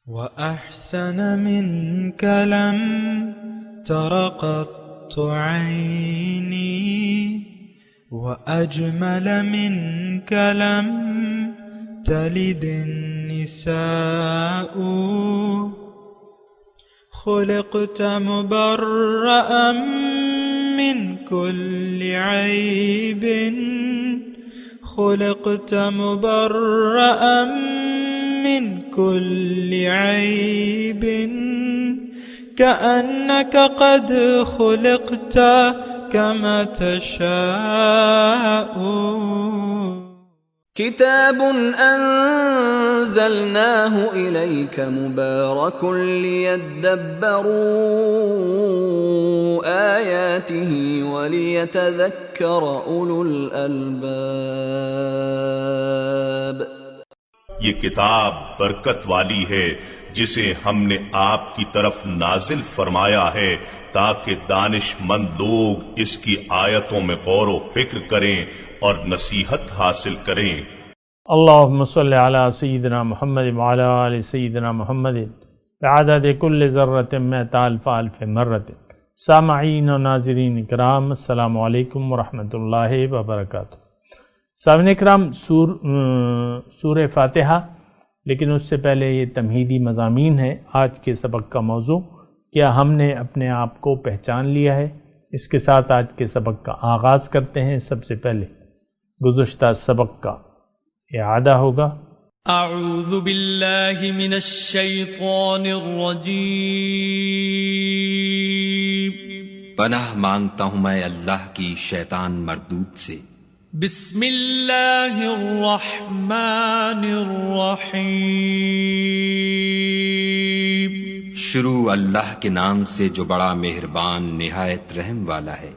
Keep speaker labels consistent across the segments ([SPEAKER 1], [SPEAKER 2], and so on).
[SPEAKER 1] وأحسن منك لم تر قط عيني وأجمل منك لم تلد النساء خلقت مبرأ من كل عيب خلقت مبرأ من كل عيب كأنك قد خلقت كما تشاء
[SPEAKER 2] كتاب أنزلناه إليك مبارك ليدبروا آياته وليتذكر أولو الألباب.
[SPEAKER 3] یہ کتاب برکت والی ہے جسے ہم نے آپ کی طرف نازل فرمایا ہے تاکہ دانش مند لوگ اس کی آیتوں میں غور و فکر کریں اور نصیحت حاصل کریں.
[SPEAKER 4] اللہم صلی علی سیدنا محمد وعلی آل سیدنا محمد بعدد کل ذرۃ مئۃ الف الف مرۃ. سامعین و ناظرین اکرام، السلام علیکم ورحمۃ اللہ وبرکاتہ. سامعین اکرام، سورہ فاتحہ، لیکن اس سے پہلے یہ تمہیدی مضامین ہے. آج کے سبق کا موضوع، کیا ہم نے اپنے آپ کو پہچان لیا ہے؟ اس کے ساتھ آج کے سبق کا آغاز کرتے ہیں. سب سے پہلے گزشتہ سبق کا اعادہ ہوگا.
[SPEAKER 5] اعوذ باللہ من الشیطان الرجیم.
[SPEAKER 6] پناہ مانگتا ہوں میں اللہ کی شیطان مردود سے.
[SPEAKER 5] بسم اللہ الرحمن الرحیم.
[SPEAKER 6] شروع اللہ کے نام سے جو بڑا مہربان نہایت رحم والا ہے.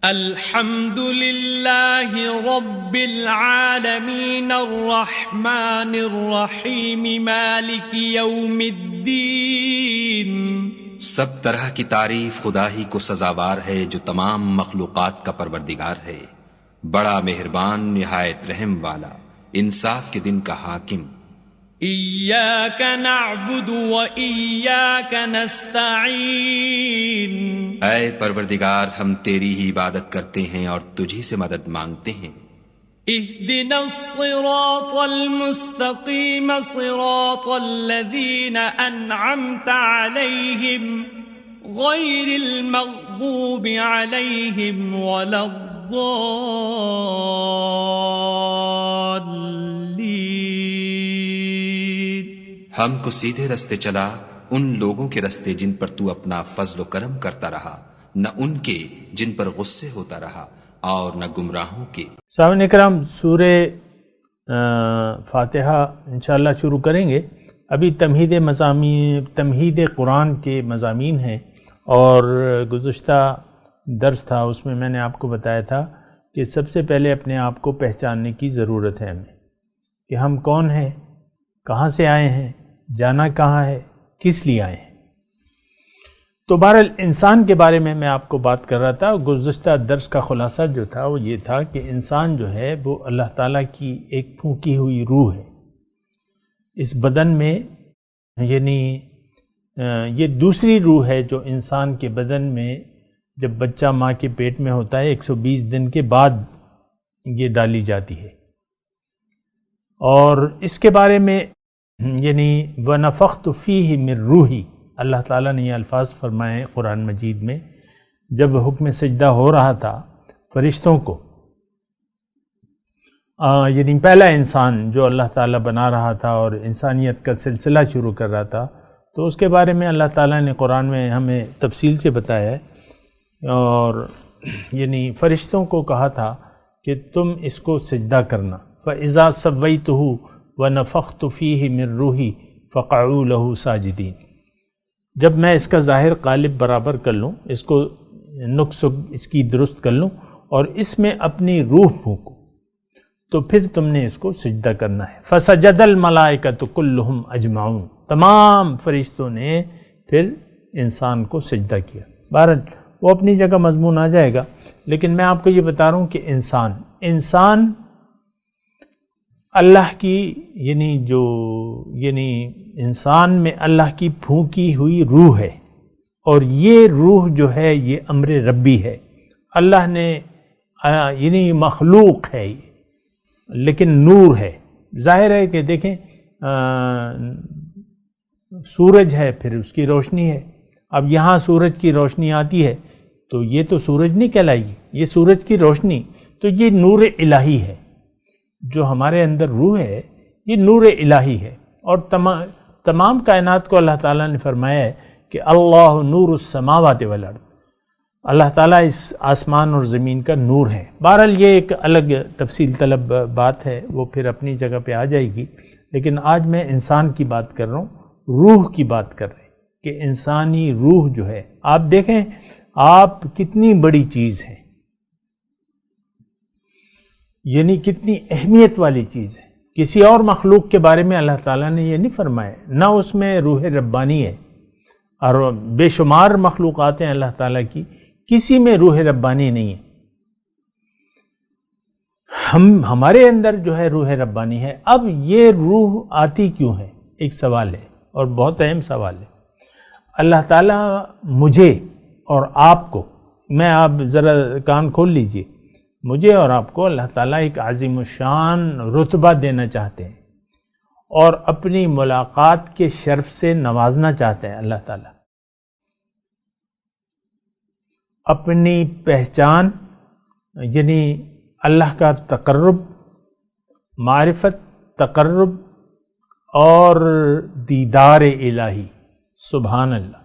[SPEAKER 5] الحمد للہ رب العالمین الرحمن الرحیم مالک یوم الدین.
[SPEAKER 6] سب طرح کی تعریف خدا ہی کو سزاوار ہے جو تمام مخلوقات کا پروردگار ہے، بڑا مہربان نہایت رحم والا، انصاف کے دن کا حاکم.
[SPEAKER 5] ایاک نعبد و ایاک نستعین.
[SPEAKER 6] اے پروردگار، ہم تیری ہی عبادت کرتے ہیں اور تجھی سے مدد مانگتے ہیں.
[SPEAKER 5] اہدنا الصراط المستقیم صراط الذین انعمت علیہم غیر المغضوب علیہم ولا الضالین.
[SPEAKER 6] ہم کو سیدھے رستے چلا، ان لوگوں کے رستے جن پر تو اپنا فضل و کرم کرتا رہا، نہ ان کے جن پر غصے ہوتا رہا، اور نہ گمراہوں کے.
[SPEAKER 4] سامعین اکرام، سورہ فاتحہ انشاءاللہ شروع کریں گے. ابھی تمہید قرآن کے مضامین ہیں، اور گزشتہ درس تھا، اس میں میں نے آپ کو بتایا تھا کہ سب سے پہلے اپنے آپ کو پہچاننے کی ضرورت ہے ہمیں، کہ ہم کون ہیں، کہاں سے آئے ہیں، جانا کہاں ہے، کس لیے آئے ہیں. تو بہرحال انسان کے بارے میں آپ کو بات کر رہا تھا. گزشتہ درس کا خلاصہ جو تھا وہ یہ تھا کہ انسان جو ہے وہ اللہ تعالیٰ کی ایک پھونکی ہوئی روح ہے اس بدن میں. یعنی یہ دوسری روح ہے جو انسان کے بدن میں جب بچہ ماں کے پیٹ میں ہوتا ہے 120 دن کے بعد یہ ڈالی جاتی ہے. اور اس کے بارے میں یعنی وَنَفَخْتُ فِيهِ مِن رُوحِي، اللہ تعالیٰ نے یہ الفاظ فرمائے قرآن مجید میں. جب حکم سجدہ ہو رہا تھا فرشتوں کو، یعنی پہلا انسان جو اللہ تعالیٰ بنا رہا تھا اور انسانیت کا سلسلہ شروع کر رہا تھا، تو اس کے بارے میں اللہ تعالیٰ نے قرآن میں ہمیں تفصیل سے بتایا ہے. اور یعنی فرشتوں کو کہا تھا کہ تم اس کو سجدہ کرنا. فَإِذَا سَوَّيْتُهُ وَنَفَخْتُ فِيهِ مِن رُوحِي فَقَعُوا لَهُ سَاجِدِينَ. جب میں اس کا ظاہر قالب برابر کر لوں، اس کو نقص اس کی درست کر لوں اور اس میں اپنی روح پھونکوں، تو پھر تم نے اس کو سجدہ کرنا ہے. فَسَجَدَ الْمَلَائِكَةُ كُلُّهُمْ أَجْمَعُونَ. تمام فرشتوں نے پھر انسان کو سجدہ کیا. بہرحال وہ اپنی جگہ مضمون آ جائے گا، لیکن میں آپ کو یہ بتا رہا ہوں کہ انسان اللہ کی یعنی انسان میں اللہ کی پھونکی ہوئی روح ہے، اور یہ روح جو ہے یہ امر ربی ہے، اللہ نے یعنی مخلوق ہے لیکن نور ہے۔ ظاہر ہے کہ دیکھیں سورج ہے، پھر اس کی روشنی ہے، اب یہاں سورج کی روشنی آتی ہے تو یہ تو سورج نہیں کہلائے گی، یہ سورج کی روشنی، تو یہ نور الہی ہے، جو ہمارے اندر روح ہے یہ نور الہی ہے۔ اور تمام کائنات کو اللہ تعالیٰ نے فرمایا ہے کہ اللہ نور السماوات والارض، اللہ تعالیٰ اس آسمان اور زمین کا نور ہے۔ بہرحال یہ ایک الگ تفصیل طلب بات ہے، وہ پھر اپنی جگہ پہ آ جائے گی، لیکن آج میں انسان کی بات کر رہا ہوں، روح کی بات کر رہے ہیں کہ انسانی روح جو ہے، آپ دیکھیں آپ کتنی بڑی چیز ہے، یعنی کتنی اہمیت والی چیز ہے۔ کسی اور مخلوق کے بارے میں اللہ تعالیٰ نے یہ نہیں فرمایا، نہ اس میں روح ربانی ہے، اور بے شمار مخلوقات ہیں اللہ تعالیٰ کی، کسی میں روح ربانی نہیں ہے۔ ہمارے اندر جو ہے روح ربانی ہے۔ اب یہ روح آتی کیوں ہے، ایک سوال ہے اور بہت اہم سوال ہے۔ اللہ تعالیٰ مجھے اور آپ کو، آپ ذرا کان کھول لیجئے، مجھے اور آپ کو اللہ تعالیٰ ایک عظیم الشان رتبہ دینا چاہتے ہیں اور اپنی ملاقات کے شرف سے نوازنا چاہتے ہیں۔ اللہ تعالیٰ اپنی پہچان یعنی اللہ کا تقرب، معرفت، تقرب اور دیدار الہی، سبحان اللہ،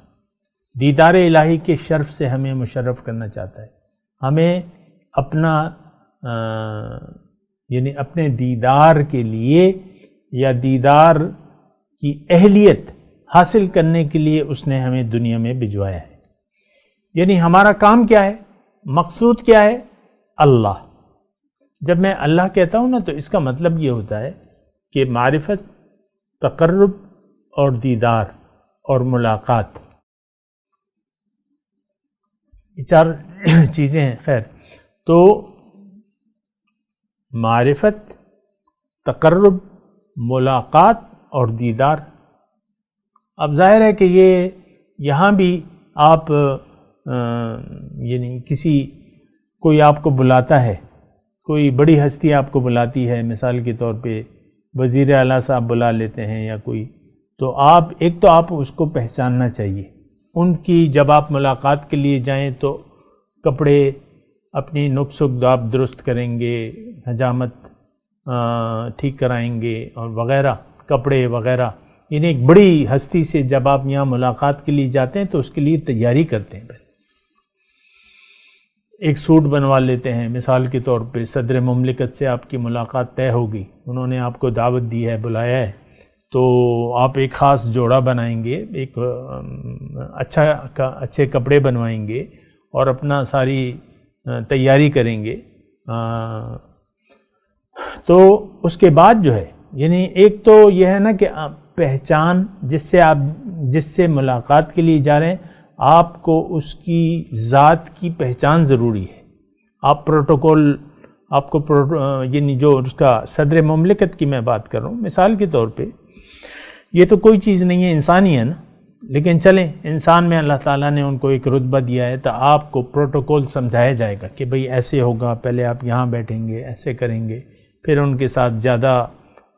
[SPEAKER 4] دیدار الہی کے شرف سے ہمیں مشرف کرنا چاہتا ہے۔ ہمیں اپنا یعنی اپنے دیدار کے لیے یا دیدار کی اہلیت حاصل کرنے کے لیے اس نے ہمیں دنیا میں بھجوایا ہے۔ یعنی ہمارا کام کیا ہے، مقصود کیا ہے، اللہ۔ جب میں اللہ کہتا ہوں نا تو اس کا مطلب یہ ہوتا ہے کہ معرفت، تقرب اور دیدار اور ملاقات، یہ چار چیزیں ہیں۔ خیر، تو معرفت، تقرب، ملاقات اور دیدار۔ اب ظاہر ہے کہ یہ یہاں بھی آپ یعنی کوئی آپ کو بلاتا ہے، کوئی بڑی ہستی آپ کو بلاتی ہے، مثال کے طور پہ وزیر اعلیٰ صاحب بلا لیتے ہیں یا کوئی، تو آپ اس کو پہچاننا چاہیے۔ ان کی جب آپ ملاقات کے لیے جائیں تو کپڑے اپنی نقص و ضابط درست کریں گے، حجامت ٹھیک کرائیں گے اور وغیرہ، کپڑے وغیرہ، یعنی ایک بڑی ہستی سے جب آپ یہاں ملاقات کے لیے جاتے ہیں تو اس کے لیے تیاری کرتے ہیں۔ پہلے ایک سوٹ بنوا لیتے ہیں، مثال کے طور پہ صدر مملکت سے آپ کی ملاقات طے ہوگی، انہوں نے آپ کو دعوت دی ہے، بلایا ہے، تو آپ ایک خاص جوڑا بنائیں گے، ایک اچھے کپڑے بنوائیں گے اور اپنا ساری تیاری کریں گے۔ تو اس کے بعد جو ہے، یعنی ایک تو یہ ہے نا کہ پہچان، جس سے ملاقات کے لیے جا رہے ہیں، آپ کو اس کی ذات کی پہچان ضروری ہے۔ آپ پروٹوکول، آپ کو یعنی جو اس کا صدر مملکت کی میں بات کر رہا ہوں، مثال کے طور پہ یہ تو کوئی چیز نہیں ہے، انسان ہی ہے نا، لیکن چلیں انسان میں اللہ تعالیٰ نے ان کو ایک رتبہ دیا ہے، تو آپ کو پروٹوکول سمجھایا جائے گا کہ بھئی ایسے ہوگا، پہلے آپ یہاں بیٹھیں گے، ایسے کریں گے، پھر ان کے ساتھ زیادہ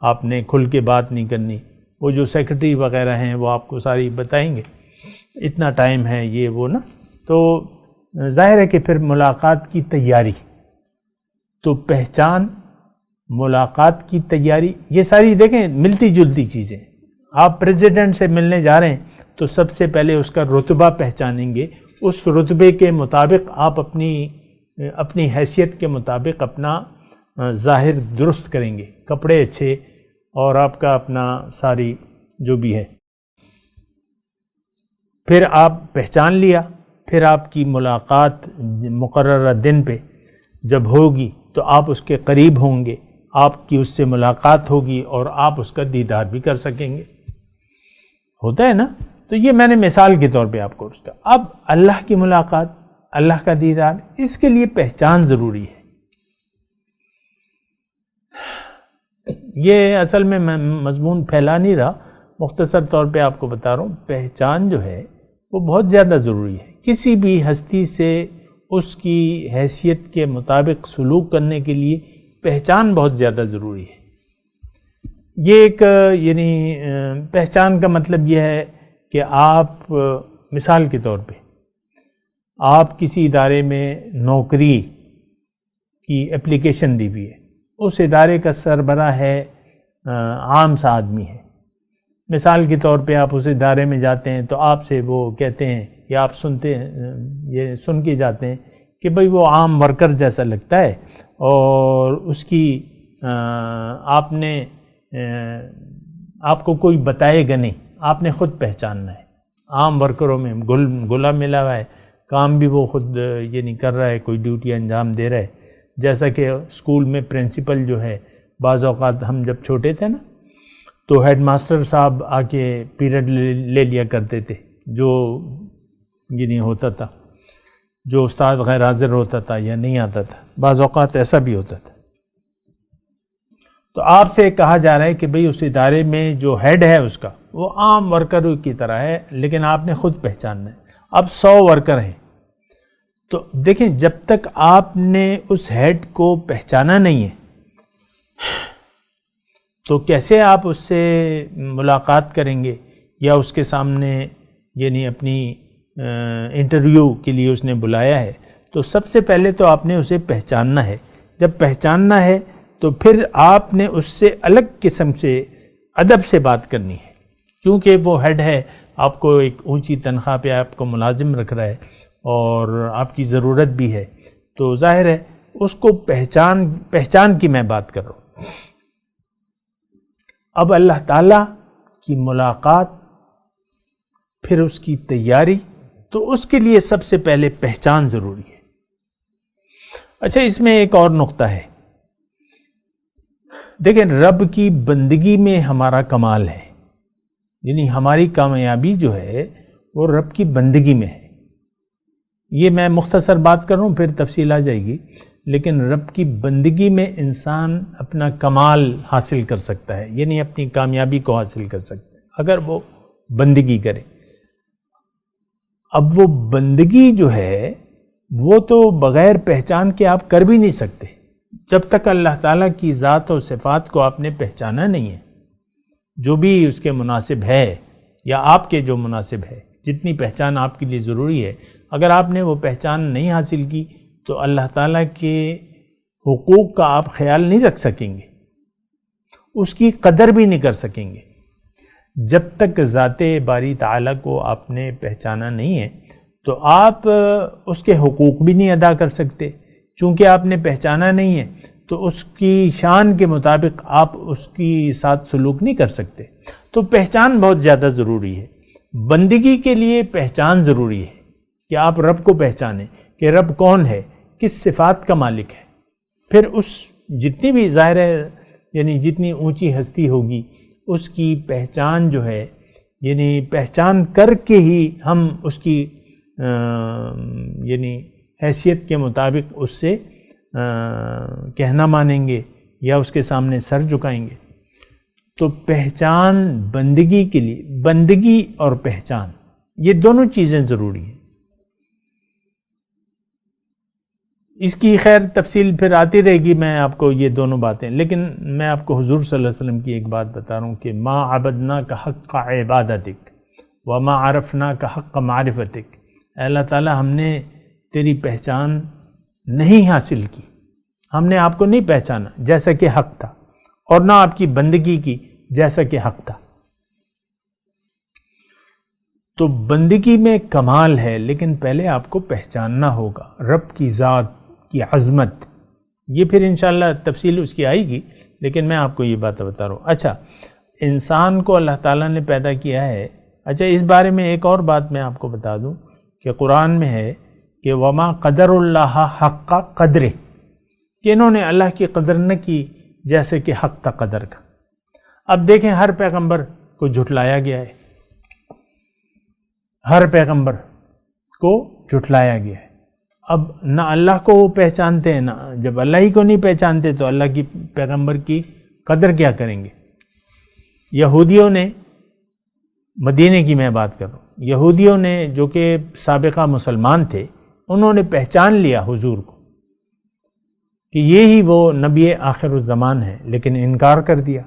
[SPEAKER 4] آپ نے کھل کے بات نہیں کرنی، وہ جو سیکرٹری وغیرہ ہیں وہ آپ کو ساری بتائیں گے، اتنا ٹائم ہے، یہ وہ نا۔ تو ظاہر ہے کہ پھر ملاقات کی تیاری، تو پہچان، ملاقات کی تیاری، یہ ساری دیکھیں ملتی جلتی چیزیں۔ آپ پریزیڈنٹ سے ملنے جا رہے ہیں تو سب سے پہلے اس کا رتبہ پہچانیں گے، اس رتبے کے مطابق آپ اپنی حیثیت کے مطابق اپنا ظاہر درست کریں گے، کپڑے اچھے اور آپ کا اپنا ساری جو بھی ہے۔ پھر آپ پہچان لیا، پھر آپ کی ملاقات مقررہ دن پہ جب ہوگی تو آپ اس کے قریب ہوں گے، آپ کی اس سے ملاقات ہوگی اور آپ اس کا دیدار بھی کر سکیں گے، ہوتا ہے نا۔ تو یہ میں نے مثال کے طور پہ آپ کو اس کا۔ اب اللہ کی ملاقات، اللہ کا دیدار، اس کے لیے پہچان ضروری ہے۔ یہ اصل میں مضمون پھیلا نہیں رہا، مختصر طور پہ آپ کو بتا رہا ہوں، پہچان جو ہے وہ بہت زیادہ ضروری ہے۔ کسی بھی ہستی سے اس کی حیثیت کے مطابق سلوک کرنے کے لیے پہچان بہت زیادہ ضروری ہے۔ یہ ایک یعنی پہچان کا مطلب یہ ہے کہ آپ مثال کے طور پہ آپ کسی ادارے میں نوکری کی اپلیکیشن دی ہوئی ہے، اس ادارے کا سربراہ ہے عام سا آدمی ہے۔ مثال کے طور پہ آپ اس ادارے میں جاتے ہیں تو آپ سے وہ کہتے ہیں یا آپ سنتے ہیں، یہ سن کے جاتے ہیں کہ بھئی وہ عام ورکر جیسا لگتا ہے اور اس کی آپ کو کوئی بتائے گا نہیں، آپ نے خود پہچاننا ہے۔ عام ورکروں میں گلا ملا ہوا ہے، کام بھی وہ خود یہ نہیں کر رہا ہے، کوئی ڈیوٹی انجام دے رہا ہے۔ جیسا کہ اسکول میں پرنسپل جو ہے، بعض اوقات ہم جب چھوٹے تھے نا تو ہیڈ ماسٹر صاحب آ کے پیریڈ لے لیا کرتے تھے، جو یہ نہیں ہوتا تھا، جو استاد غیر حاضر ہوتا تھا یا نہیں آتا تھا، بعض اوقات ایسا بھی ہوتا تھا۔ تو آپ سے کہا جا رہا ہے کہ بھئی اس ادارے میں جو ہیڈ ہے اس کا وہ عام ورکر کی طرح ہے، لیکن آپ نے خود پہچاننا ہے۔ اب 100 ورکر ہیں، تو دیکھیں جب تک آپ نے اس ہیڈ کو پہچانا نہیں ہے تو کیسے آپ اس سے ملاقات کریں گے یا اس کے سامنے یعنی اپنی انٹرویو کے لیے اس نے بلایا ہے، تو سب سے پہلے تو آپ نے اسے پہچاننا ہے۔ جب پہچاننا ہے تو پھر آپ نے اس سے الگ قسم سے ادب سے بات کرنی ہے، کیونکہ وہ ہیڈ ہے، آپ کو ایک اونچی تنخواہ پہ آپ کو ملازم رکھ رہا ہے اور آپ کی ضرورت بھی ہے، تو ظاہر ہے اس کو پہچان کی میں بات کر رہا ہوں۔ اب اللہ تعالیٰ کی ملاقات، پھر اس کی تیاری، تو اس کے لیے سب سے پہلے پہچان ضروری ہے۔ اچھا، اس میں ایک اور نقطہ ہے، دیکھیں رب کی بندگی میں ہمارا کمال ہے، یعنی ہماری کامیابی جو ہے وہ رب کی بندگی میں ہے۔ یہ میں مختصر بات کر رہا ہوں، پھر تفصیل آ جائے گی، لیکن رب کی بندگی میں انسان اپنا کمال حاصل کر سکتا ہے، یعنی اپنی کامیابی کو حاصل کر سکتا ہے اگر وہ بندگی کرے۔ اب وہ بندگی جو ہے وہ تو بغیر پہچان کے آپ کر بھی نہیں سکتے، جب تک اللہ تعالیٰ کی ذات اور صفات کو آپ نے پہچانا نہیں ہے، جو بھی اس کے مناسب ہے یا آپ کے جو مناسب ہے، جتنی پہچان آپ کے لیے ضروری ہے، اگر آپ نے وہ پہچان نہیں حاصل کی تو اللہ تعالیٰ کے حقوق کا آپ خیال نہیں رکھ سکیں گے، اس کی قدر بھی نہیں کر سکیں گے۔ جب تک ذات باری تعالیٰ کو آپ نے پہچانا نہیں ہے تو آپ اس کے حقوق بھی نہیں ادا کر سکتے، چونکہ آپ نے پہچانا نہیں ہے تو اس کی شان کے مطابق آپ اس کی ساتھ سلوک نہیں کر سکتے۔ تو پہچان بہت زیادہ ضروری ہے، بندگی کے لیے پہچان ضروری ہے کہ آپ رب کو پہچانیں کہ رب کون ہے، کس صفات کا مالک ہے۔ پھر اس جتنی بھی ظاہر ہے یعنی جتنی اونچی ہستی ہوگی اس کی پہچان جو ہے، یعنی پہچان کر کے ہی ہم اس کی یعنی حیثیت کے مطابق اس سے کہنا مانیں گے یا اس کے سامنے سر جھکائیں گے۔ تو پہچان بندگی کے لیے، بندگی اور پہچان یہ دونوں چیزیں ضروری ہیں۔ اس کی خیر تفصیل پھر آتی رہے گی، میں آپ کو یہ دونوں باتیں، لیکن میں آپ کو حضور صلی اللہ علیہ وسلم کی ایک بات بتا رہا ہوں کہ ما عبدناک حق عبادتک وما عرفناک حق معرفتک۔ اے اللہ تعالیٰ، ہم نے تیری پہچان نہیں حاصل کی، ہم نے آپ کو نہیں پہچانا جیسا کہ حق تھا، اور نہ آپ کی بندگی کی جیسا کہ حق تھا۔ تو بندگی میں کمال ہے، لیکن پہلے آپ کو پہچاننا ہوگا رب کی ذات کی عظمت۔ یہ پھر انشاءاللہ تفصیل اس کی آئے گی، لیکن میں آپ کو یہ بات بتا رہا ہوں۔ اچھا، انسان کو اللہ تعالیٰ نے پیدا کیا ہے۔ اچھا، اس بارے میں ایک اور بات میں آپ کو بتا دوں کہ قرآن میں ہے کہ وما قدر اللہ حق قدر، کہ انہوں نے اللہ کی قدر نہ کی جیسے کہ حق تھا قدر کا۔ اب دیکھیں، ہر پیغمبر کو جھٹلایا گیا ہے، ہر پیغمبر کو جھٹلایا گیا ہے۔ اب نہ اللہ کو وہ پہچانتے ہیں، نہ جب اللہ ہی کو نہیں پہچانتے تو اللہ کی پیغمبر کی قدر کیا کریں گے؟ یہودیوں نے، مدینے کی میں بات کر رہا ہوں، یہودیوں نے جو کہ سابقہ مسلمان تھے، انہوں نے پہچان لیا حضور کو کہ یہی وہ نبی آخر الزمان ہے، لیکن انکار کر دیا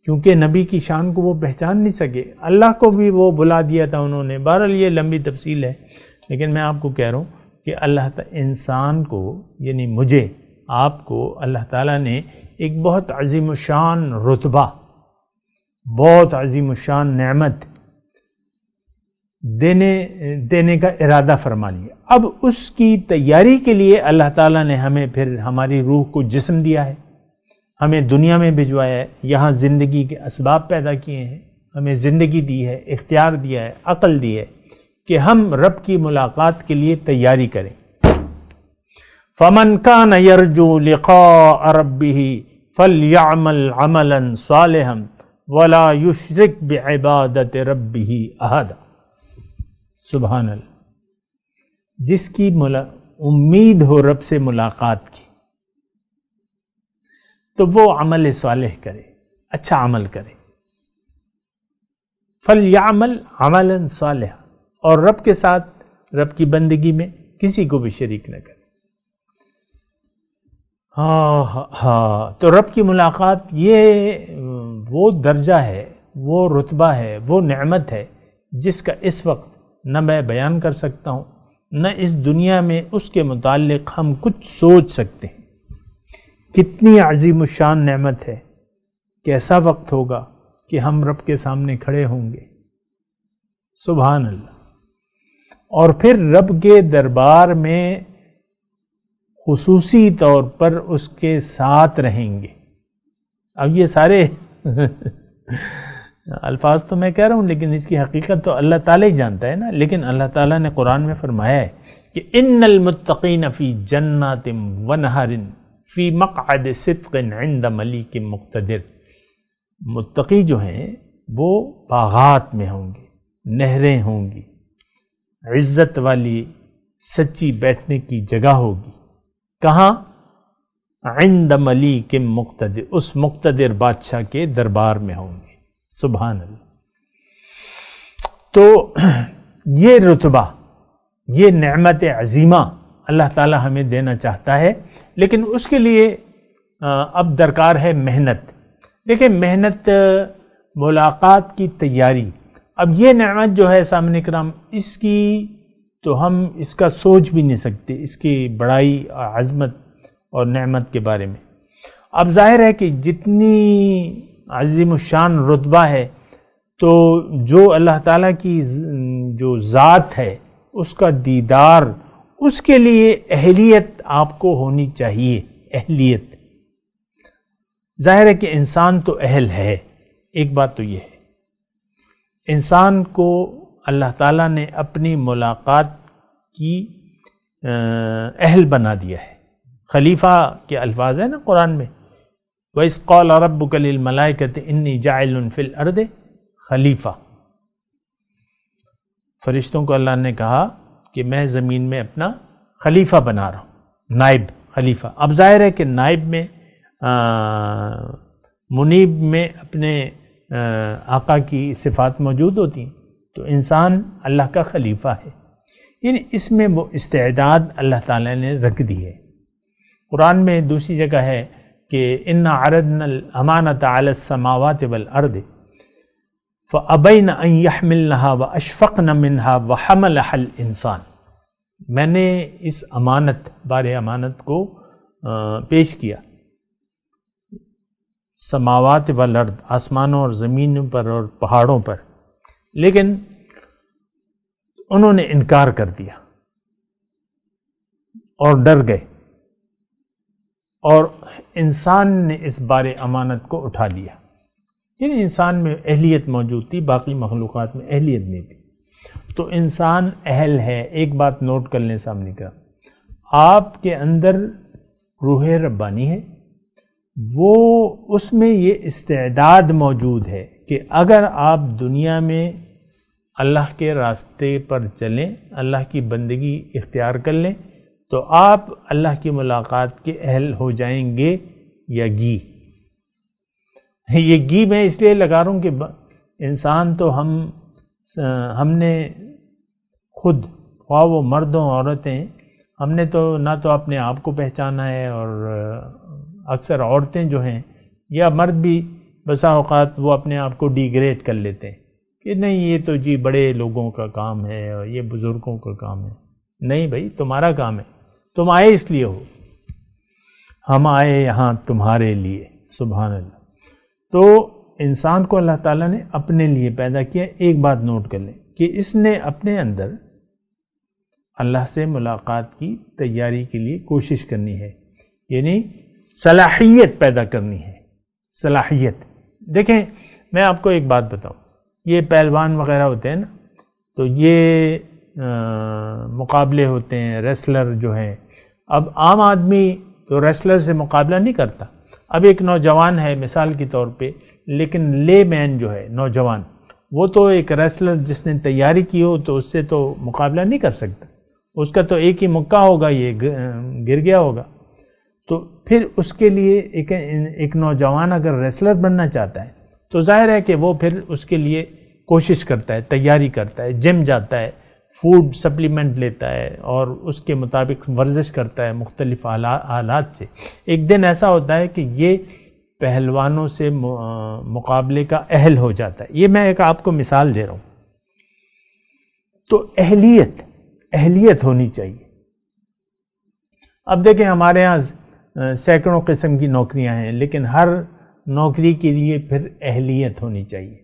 [SPEAKER 4] کیونکہ نبی کی شان کو وہ پہچان نہیں سکے، اللہ کو بھی وہ بلا دیا تھا انہوں نے۔ بہرحال یہ لمبی تفصیل ہے، لیکن میں آپ کو کہہ رہا ہوں کہ اللہ تعالی انسان کو، یعنی مجھے، آپ کو، اللہ تعالیٰ نے ایک بہت عظیم الشان رتبہ، بہت عظیم الشان نعمت دینے کا ارادہ فرما لیا۔ اب اس کی تیاری کے لیے اللہ تعالیٰ نے ہمیں پھر ہماری روح کو جسم دیا ہے، ہمیں دنیا میں بھجوایا ہے، یہاں زندگی کے اسباب پیدا کیے ہیں، ہمیں زندگی دی ہے، اختیار دیا ہے، عقل دی ہے کہ ہم رب کی ملاقات کے لیے تیاری کریں۔ فَمَنْ كَانَ يَرْجُو لِقَاءَ رَبِّهِ فَلْيَعْمَلْ عَمَلًا صَالِحًا وَلَا يُشْرِكْ بِعِبَادَةِ رَبِّهِ أَحَدًا۔ سبحان اللہ، جس کی امید ہو رب سے ملاقات کی تو وہ عمل صالح کرے، اچھا عمل کرے۔ فَلْيَعْمَلْ عَمَلًا صَالِحًا، اور رب کے ساتھ، رب کی بندگی میں کسی کو بھی شریک نہ کرے۔ تو رب کی ملاقات یہ وہ درجہ ہے، وہ رتبہ ہے، وہ نعمت ہے جس کا اس وقت نہ میں بیان کر سکتا ہوں، نہ اس دنیا میں اس کے متعلق ہم کچھ سوچ سکتے ہیں۔ کتنی عظیم الشان نعمت ہے، کیسا وقت ہوگا کہ ہم رب کے سامنے کھڑے ہوں گے، سبحان اللہ، اور پھر رب کے دربار میں خصوصی طور پر اس کے ساتھ رہیں گے۔ اب یہ سارے الفاظ تو میں کہہ رہا ہوں، لیکن اس کی حقیقت تو اللہ تعالیٰ ہی جانتا ہے نا۔ لیکن اللہ تعالیٰ نے قرآن میں فرمایا ہے کہ ان المتقین فی جنات ونہر فی مقعد صدق عند ملیک مقتدر۔ متقی جو ہیں وہ باغات میں ہوں گے، نہریں ہوں گی، عزت والی سچی بیٹھنے کی جگہ ہوگی۔ کہاں؟ عند ملیک مقتدر، اس مقتدر بادشاہ کے دربار میں ہوں گے، سبحان اللہ۔ تو یہ رتبہ، یہ نعمت عظیمہ اللہ تعالی ہمیں دینا چاہتا ہے، لیکن اس کے لیے اب درکار ہے محنت۔ دیکھیں، محنت، ملاقات کی تیاری۔ اب یہ نعمت جو ہے سامنے کرام، اس کی تو ہم اس کا سوچ بھی نہیں سکتے، اس کی بڑائی، عظمت اور نعمت کے بارے میں۔ اب ظاہر ہے کہ جتنی عظیم الشان رتبہ ہے، تو جو اللہ تعالیٰ کی جو ذات ہے اس کا دیدار، اس کے لیے اہلیت آپ کو ہونی چاہیے۔ اہلیت، ظاہر ہے کہ انسان تو اہل ہے، ایک بات تو یہ ہے، انسان کو اللہ تعالیٰ نے اپنی ملاقات کی اہل بنا دیا ہے۔ خلیفہ کے الفاظ ہیں نا قرآن میں، وَإِذْ قَالَ رَبُّكَ لِلْمَلَائِكَةِ إِنِّي جَاعِلٌ فِي الْأَرْضِ خلیفہ۔ فرشتوں کو اللہ نے کہا کہ میں زمین میں اپنا خلیفہ بنا رہا ہوں، نائب خلیفہ۔ اب ظاہر ہے کہ نائب میں، منیب میں اپنے آقا کی صفات موجود ہوتی ہیں، تو انسان اللہ کا خلیفہ ہے، یعنی اس میں وہ استعداد اللہ تعالیٰ نے رکھ دی ہے۔ قرآن میں دوسری جگہ ہے کہ اِنَّا عَرَضْنَا الْأَمَانَةَ عَلَى السَّمَاوَاتِ وَالْأَرْضِ فَأَبَيْنَ أَن يَحْمِلْنَهَا وَأَشْفَقْنَ مِنْهَا وَحَمَلَهَا الْإِنسَانُ۔ میں نے اس امانت، بار امانت کو پیش کیا، سماوات والارض، آسمانوں اور زمینوں پر اور پہاڑوں پر، لیکن انہوں نے انکار کر دیا اور ڈر گئے، اور انسان نے اس بار امانت کو اٹھا لیا۔ یعنی انسان میں اہلیت موجود تھی، باقی مخلوقات میں اہلیت نہیں تھی، تو انسان اہل ہے۔ ایک بات نوٹ کر لیں سامنے کا، آپ کے اندر روح ربانی ہے، وہ اس میں یہ استعداد موجود ہے کہ اگر آپ دنیا میں اللہ کے راستے پر چلیں، اللہ کی بندگی اختیار کر لیں، تو آپ اللہ کی ملاقات کے اہل ہو جائیں گے یا گی۔ یہ گی میں اس لیے لگا رہا ہوں کہ انسان تو ہم نے خود، خواہ وہ مرد ہوں عورتیں، ہم نے تو نہ تو اپنے آپ کو پہچانا ہے، اور اکثر عورتیں جو ہیں یا مرد بھی بسا اوقات وہ اپنے آپ کو ڈیگریڈ کر لیتے ہیں کہ نہیں یہ تو جی بڑے لوگوں کا کام ہے اور یہ بزرگوں کا کام ہے۔ نہیں بھائی، تمہارا کام ہے، تم آئے اس لیے ہو، ہم آئے یہاں تمہارے لیے۔ سبحان اللہ۔ تو انسان کو اللہ تعالیٰ نے اپنے لیے پیدا کیا۔ ایک بات نوٹ کر لیں کہ اس نے اپنے اندر اللہ سے ملاقات کی تیاری کے لیے کوشش کرنی ہے، یعنی صلاحیت پیدا کرنی ہے۔ صلاحیت، دیکھیں میں آپ کو ایک بات بتاؤں، یہ پہلوان وغیرہ ہوتے ہیں نا، تو یہ مقابلے ہوتے ہیں، ریسلر جو ہیں۔ اب عام آدمی تو ریسلر سے مقابلہ نہیں کرتا۔ اب ایک نوجوان ہے مثال کے طور پہ، لیکن لے مین جو ہے نوجوان، وہ تو ایک ریسلر جس نے تیاری کی ہو تو اس سے تو مقابلہ نہیں کر سکتا، اس کا تو ایک ہی مکہ ہوگا، یہ گر گیا ہوگا۔ تو پھر اس کے لیے ایک نوجوان اگر ریسلر بننا چاہتا ہے تو ظاہر ہے کہ وہ پھر اس کے لیے کوشش کرتا ہے، تیاری کرتا ہے، جم جاتا ہے، فوڈ سپلیمنٹ لیتا ہے اور اس کے مطابق ورزش کرتا ہے مختلف آلات سے۔ ایک دن ایسا ہوتا ہے کہ یہ پہلوانوں سے مقابلے کا اہل ہو جاتا ہے۔ یہ میں ایک آپ کو مثال دے رہا ہوں۔ تو اہلیت ہونی چاہیے۔ اب دیکھیں ہمارے ہاں سینکڑوں قسم کی نوکریاں ہیں، لیکن ہر نوکری کے لیے پھر اہلیت ہونی چاہیے۔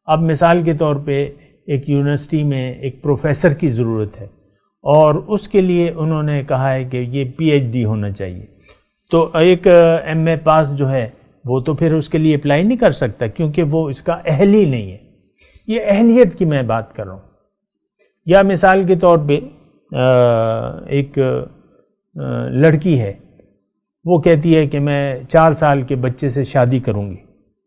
[SPEAKER 4] اب مثال کے طور پہ ایک یونیورسٹی میں ایک پروفیسر کی ضرورت ہے، اور اس کے لیے انہوں نے کہا ہے کہ یہ پی ایچ ڈی ہونا چاہیے۔ تو ایک ایم اے پاس جو ہے وہ تو پھر اس کے لیے اپلائی نہیں کر سکتا، کیونکہ وہ اس کا اہل ہی نہیں ہے۔ یہ اہلیت کی میں بات کر رہا ہوں۔ یا مثال کے طور پہ ایک لڑکی ہے، وہ کہتی ہے کہ میں 4 سال کے بچے سے شادی کروں گی،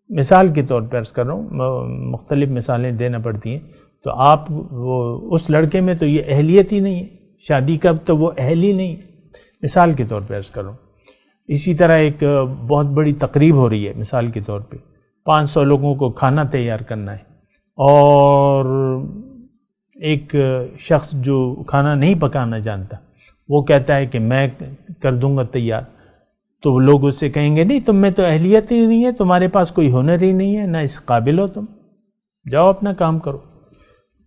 [SPEAKER 4] مثال کے طور پر عرض کر رہا ہوں، مختلف مثالیں دینا پڑتی ہیں۔ تو آپ وہ اس لڑکے میں تو یہ اہلیت ہی نہیں ہے، شادی کا تو وہ اہل ہی نہیں ہے، مثال کے طور پہ عرض کر رہا ہوں۔ اسی طرح ایک بہت بڑی تقریب ہو رہی ہے، مثال کے طور پہ 500 لوگوں کو کھانا تیار کرنا ہے، اور ایک شخص جو کھانا نہیں پکانا جانتا وہ کہتا ہے کہ میں کر دوں گا تیار، تو لوگ اس سے کہیں گے نہیں تم میں تو اہلیت ہی نہیں ہے، تمہارے پاس کوئی ہنر ہی نہیں ہے، نہ اس قابل ہو، تم جاؤ اپنا کام کرو۔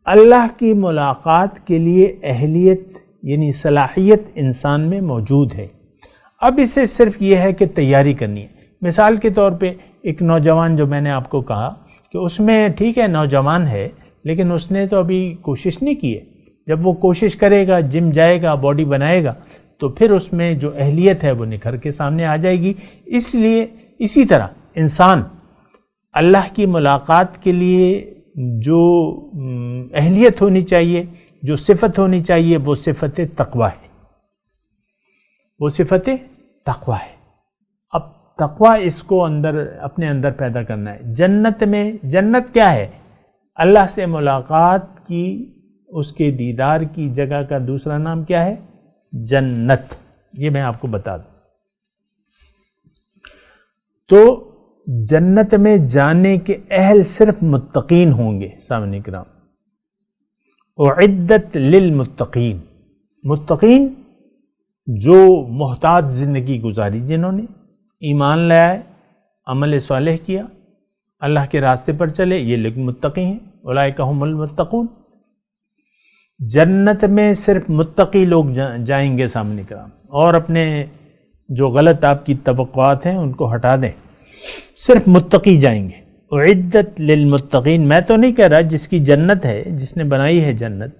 [SPEAKER 4] اللہ کی ملاقات کے لیے اہلیت یعنی صلاحیت انسان میں موجود ہے۔ اب اسے صرف یہ ہے کہ تیاری کرنی ہے۔ مثال کے طور پہ ایک نوجوان جو میں نے آپ کو کہا کہ اس میں ٹھیک ہے نوجوان ہے، لیکن اس نے تو ابھی کوشش نہیں کی ہے۔ جب وہ کوشش کرے گا، جم جائے گا، باڈی بنائے گا، تو پھر اس میں جو اہلیت ہے وہ نکھر کے سامنے آ جائے گی۔ اس لیے اسی طرح انسان اللہ کی ملاقات کے لیے جو اہلیت ہونی چاہیے، جو صفت ہونی چاہیے، وہ صفت تقویٰ ہے، وہ صفت تقویٰ ہے۔ اب تقویٰ اس کو اپنے اندر پیدا کرنا ہے۔ جنت کیا ہے؟ اللہ سے ملاقات کی، اس کے دیدار کی جگہ کا دوسرا نام کیا ہے؟ جنت۔ یہ میں آپ کو بتا دوں۔ تو جنت میں جانے کے اہل صرف متقین ہوں گے۔ سامعین کرام، اعدت للمتقین، متقین جو محتاط زندگی گزاری، جنہوں نے ایمان لایا ہے، عمل صالح کیا، اللہ کے راستے پر چلے، یہ لوگ متقی ہیں۔ اولئک هم المتقون۔ جنت میں صرف متقی لوگ جائیں گے سامنے کرام، اور اپنے جو غلط آپ کی توقعات ہیں ان کو ہٹا دیں، صرف متقی جائیں گے۔ اعدت للمتقین، میں تو نہیں کہہ رہا جس کی جنت ہے، جس نے بنائی ہے جنت،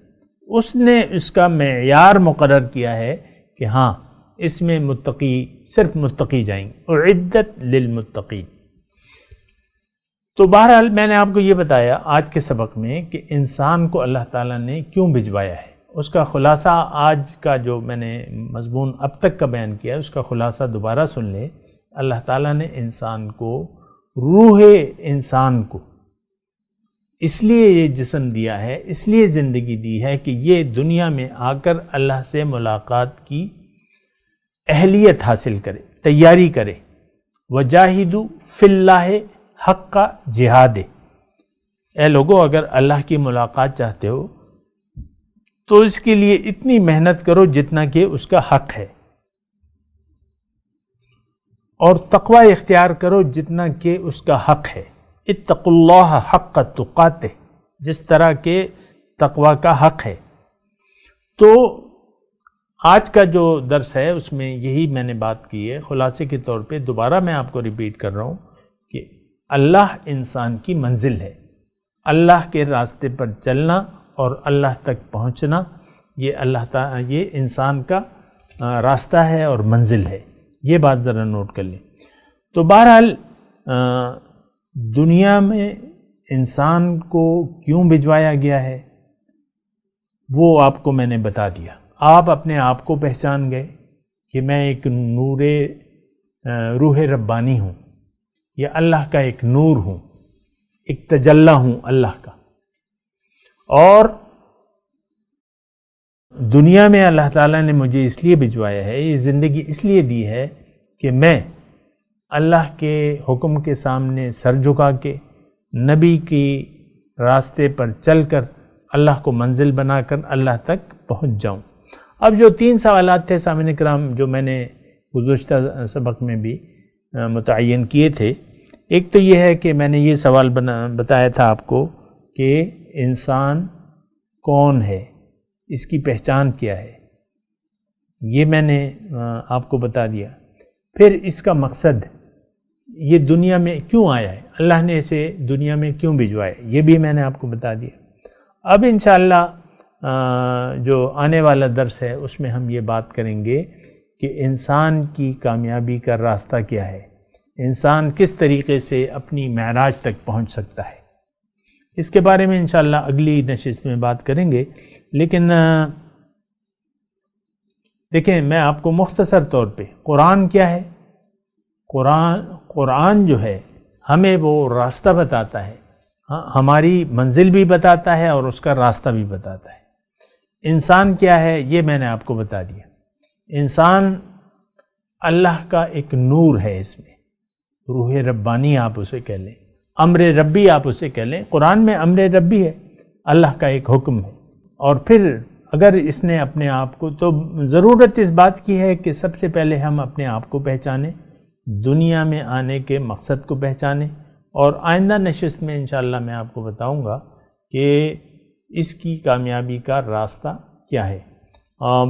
[SPEAKER 4] اس نے اس کا معیار مقرر کیا ہے کہ ہاں اس میں متقی، صرف متقی جائیں گے۔ اعدت للمتقین۔ تو بہرحال میں نے آپ کو یہ بتایا آج کے سبق میں کہ انسان کو اللہ تعالیٰ نے کیوں بھجوایا ہے۔ اس کا خلاصہ آج کا جو میں نے مضمون اب تک کا بیان کیا ہے، اس کا خلاصہ دوبارہ سن لیں۔ اللہ تعالیٰ نے انسان کو، روح انسان کو اس لیے یہ جسم دیا ہے، اس لیے زندگی دی ہے کہ یہ دنیا میں آ کر اللہ سے ملاقات کی اہلیت حاصل کرے، تیاری کرے۔ وجاہدوا فی اللہ حق کا جہاد ہے۔ اے لوگو، اگر اللہ کی ملاقات چاہتے ہو تو اس کے لیے اتنی محنت کرو جتنا کہ اس کا حق ہے، اور تقوی اختیار کرو جتنا کہ اس کا حق ہے۔ اتقوا اللہ حق تقاتہ، جس طرح کہ تقوی کا حق ہے۔ تو آج کا جو درس ہے اس میں یہی میں نے بات کی ہے۔ خلاصے کے طور پہ دوبارہ میں آپ کو ریپیٹ کر رہا ہوں کہ اللہ انسان کی منزل ہے۔ اللہ کے راستے پر چلنا اور اللہ تک پہنچنا، یہ اللہ تعالی، یہ انسان کا راستہ ہے اور منزل ہے۔ یہ بات ذرا نوٹ کر لیں۔ تو بہرحال دنیا میں انسان کو کیوں بھجوایا گیا ہے وہ آپ کو میں نے بتا دیا۔ آپ اپنے آپ کو پہچان گئے کہ میں ایک نور روح ربانی ہوں، یا اللہ کا ایک نور ہوں، ایک تجلی ہوں اللہ کا، اور دنیا میں اللہ تعالیٰ نے مجھے اس لیے بھجوایا ہے، یہ زندگی اس لیے دی ہے کہ میں اللہ کے حکم کے سامنے سر جھکا کے نبی کی راستے پر چل کر اللہ کو منزل بنا کر اللہ تک پہنچ جاؤں۔ اب جو 3 سوالات تھے سامعین کرام، جو میں نے گزشتہ سبق میں بھی متعین کیے تھے، ایک تو یہ ہے کہ میں نے یہ سوال بتایا تھا آپ کو کہ انسان کون ہے، اس کی پہچان کیا ہے، یہ میں نے آپ کو بتا دیا۔ پھر اس کا مقصد، یہ دنیا میں کیوں آیا ہے، اللہ نے اسے دنیا میں کیوں بھجوایا، یہ بھی میں نے آپ کو بتا دیا۔ اب انشاءاللہ جو آنے والا درس ہے اس میں ہم یہ بات کریں گے کہ انسان کی کامیابی کا راستہ کیا ہے، انسان کس طریقے سے اپنی معراج تک پہنچ سکتا ہے۔ اس کے بارے میں انشاءاللہ اگلی نشست میں بات کریں گے، لیکن دیکھیں میں آپ کو مختصر طور پہ قرآن کیا ہے، قرآن جو ہے ہمیں وہ راستہ بتاتا ہے، ہماری منزل بھی بتاتا ہے اور اس کا راستہ بھی بتاتا ہے۔ انسان کیا ہے یہ میں نے آپ کو بتا دیا۔ انسان اللہ کا ایک نور ہے، اس میں روح ربانی آپ اسے کہہ لیں، امر ربی آپ اسے کہہ لیں۔ قرآن میں امر ربی ہے، اللہ کا ایک حکم ہے۔ اور پھر اگر اس نے اپنے آپ کو، تو ضرورت اس بات کی ہے کہ سب سے پہلے ہم اپنے آپ کو پہچانیں، دنیا میں آنے کے مقصد کو پہچانیں، اور آئندہ نشست میں انشاءاللہ میں آپ کو بتاؤں گا کہ اس کی کامیابی کا راستہ کیا ہے۔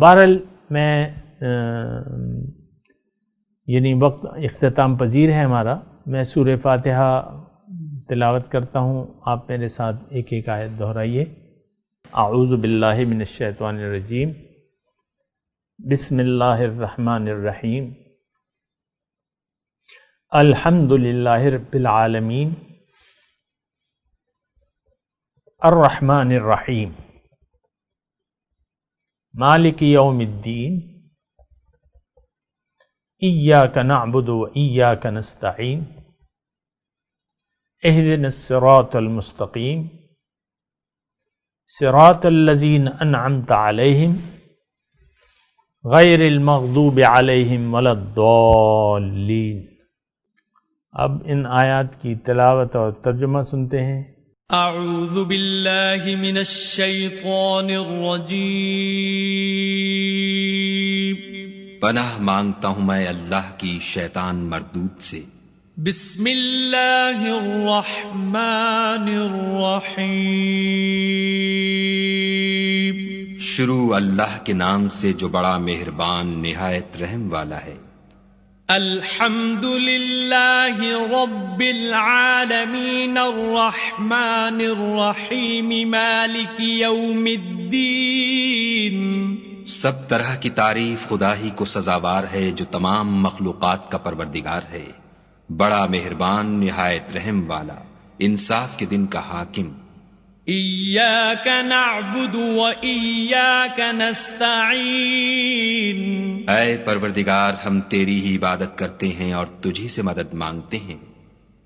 [SPEAKER 4] بہرحال میں یعنی وقت اختتام پذیر ہے ہمارا، میں سورہ فاتحہ تلاوت کرتا ہوں، آپ میرے ساتھ ایک ایک آیت دہرائیے۔ اعوذ باللہ من الشیطان الرجیم، بسم اللہ الرحمن الرحیم، الحمد للہ رب العالمین، الرحمن الرحیم، مالک یوم الدین، ایاک نعبد و ایاک نستعین، اہدنا الصراط المستقیم، صراط الذین انعمت علیہم غیر المغضوب علیہم ولا الضالین۔ اب ان آیات کی تلاوت اور ترجمہ سنتے ہیں۔
[SPEAKER 5] اعوذ باللہ من الشیطان الرجیم،
[SPEAKER 6] پناہ مانگتا ہوں میں اللہ کی شیطان مردود سے۔
[SPEAKER 5] بسم اللہ الرحمن الرحیم،
[SPEAKER 6] شروع اللہ کے نام سے جو بڑا مہربان نہایت رحم والا ہے۔
[SPEAKER 5] الحمد للہ رب العالمین، الرحمن الرحیم، مالک یوم الدین۔
[SPEAKER 6] سب طرح کی تعریف خدا ہی کو سزاوار ہے جو تمام مخلوقات کا پروردگار ہے، بڑا مہربان نہایت رحم والا، انصاف کے دن کا حاکم۔
[SPEAKER 5] ایاک نعبد و ایاک نستعین،
[SPEAKER 6] اے پروردگار ہم تیری ہی عبادت کرتے ہیں اور تجھی سے مدد مانگتے ہیں۔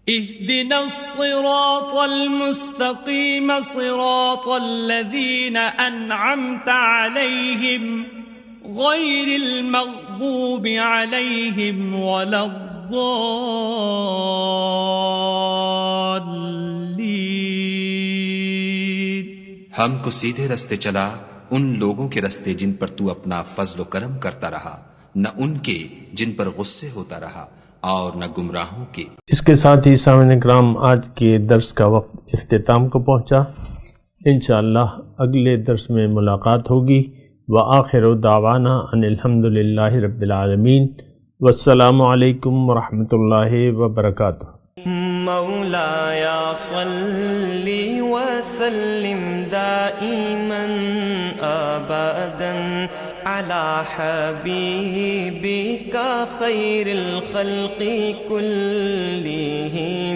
[SPEAKER 5] اہدنا الصراط المستقیم، صراط الذین انعمت علیہم غیر المغضوب علیہم ولا الضالین۔ الضالين.
[SPEAKER 6] ہم کو سیدھے رستے چلا ان لوگوں کے رستے جن پر تو اپنا فضل و کرم کرتا رہا، نہ ان کے جن پر غصے ہوتا رہا، اور نہ گمراہوں کے.
[SPEAKER 4] اس کے ساتھ ہی سامعین کرام آج کے درس کا وقت اختتام کو پہنچا. انشاءاللہ اگلے درس میں ملاقات ہوگی. وآخر دعوانا ان الحمدللہ رب العالمین. والسلام علیکم ورحمۃ اللہ وبرکاتہ.
[SPEAKER 7] مولاي صل وسلم دائما أبدا على حبيبك خير الخلق كلهم.